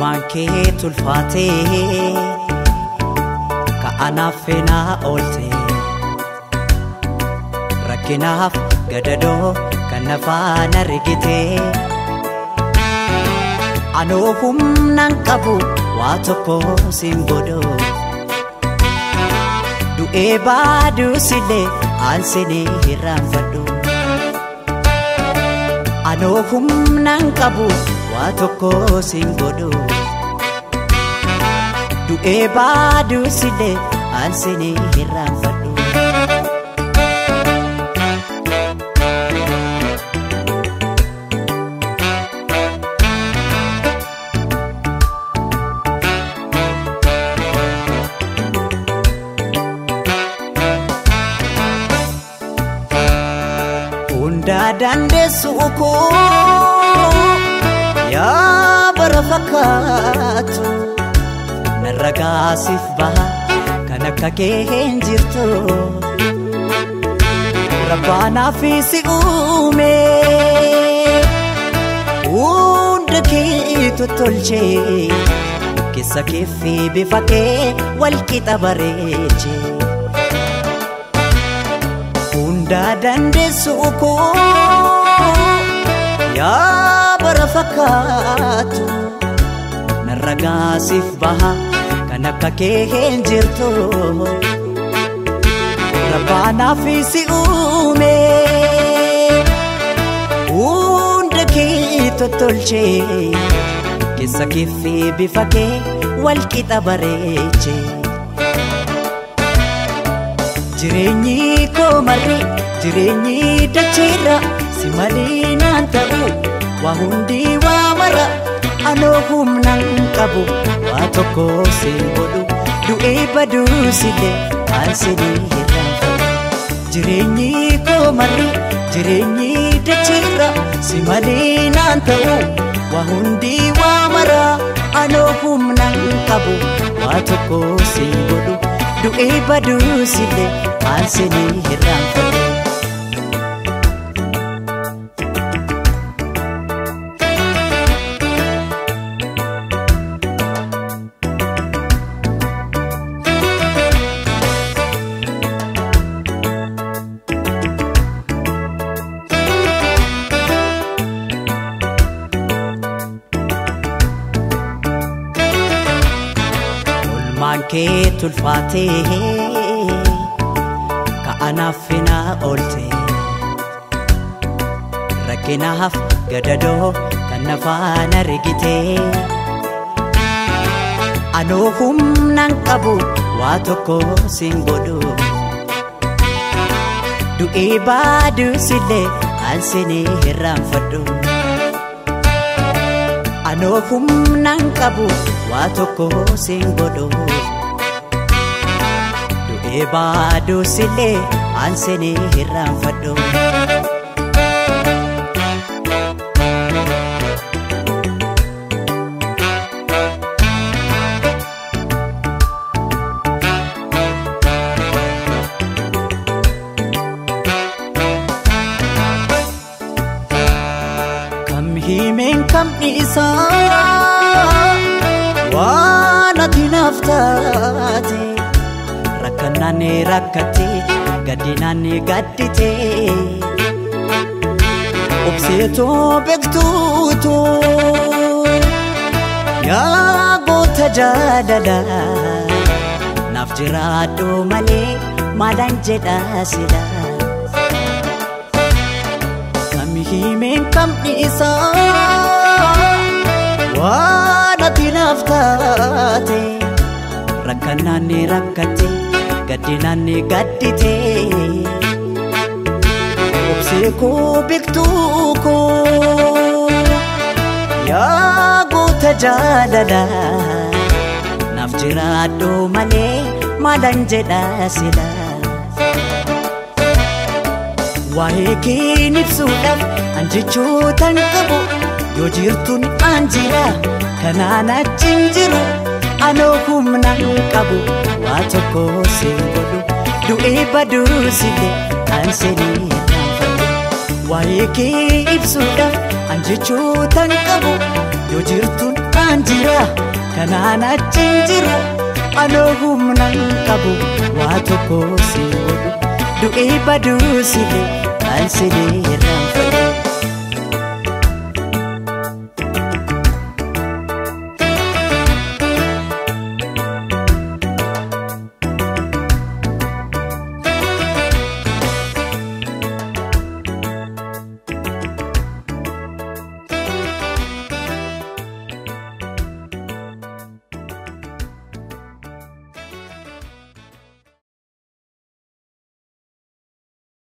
Olmaan kee tulfaatee ka'anaaf feenaa oolte rakkinaaf gadadoo kan nafaan argitee anoo humnaan qabu waa tokko siin godhoo du'ee baaduu sillee aansinii hirraanfadhu anoo humnaan qabu waa tokko siin godhoo du'ee baaduu sillee aansinii hirraanfadhu dandeessu koo yaa bara fakkaatu narra gaasiif baha kan akka kee hin jirtu rabbaanaaf si uume hunda kee tottolchee keessa kee fi bifa kee walqixa bareeche dandeessu koo yaa bara fakkaatu narra gaasiif baha kan akka kee hin jirtu rabbaanaaf si uume hunda kee tottolchee keessa kee fi bifa kee walqixa bareeche jireenyi koo marri jireenyi dacheera si malee naan ta'u waa hundi waa mara anoo humnaan qabu waa tokko siin godhu du'ee baduu sillee aansinii hirraanfadhu jireenyi koo marri jireenyi dacheera si malee naan ta'u waa hundi waa mara anoo humnaan qabu waa tokko siin godhu du'ee baduu sillee aansinii hirraanfadhu olmaan kee tulfaatee ka'anaaf feenaa oolte rakkinaaf gadadoo kan nafaan argitee anoo humnaan qabu waa tokko siin godhu du'ee baaduu sillee aansinii hirraanfadhu anoo humnaan qabu waa tokko siin godhu du'ee baaduu sillee aansinii hirraanfadhu kam himeen kam dhiisaa waan ati naaf taate rakkanaan rakkate gaddinaan gaddite obseetoo beektuutu yaa goota jaalala naaf jiraadhu malee maalaan jedha sila kam himeen kam dhiisaa waan ati naaf taate rakkanaan rakkate gaddinaan gaddite obseekoo beektuu koo yaa goota jaalala naaf jiraadhu malee maalaan jedha sila waa'ee kee ibsuudhaaf an jechootan qabu yoo jirtuun an jira kanaan achiin jiru anoo humnaan qabu waa tokko siin godhu du'ee baduu sillee aansinii hirraanfadhu waa'ee kee ibsuudhaaf an jechootan qabu yoo jirtuun keessaan jira kanaan achiin jiru anoo humnaan qabu waa tokko si godhu du'ee baduu silee kan silee irraan fadhu.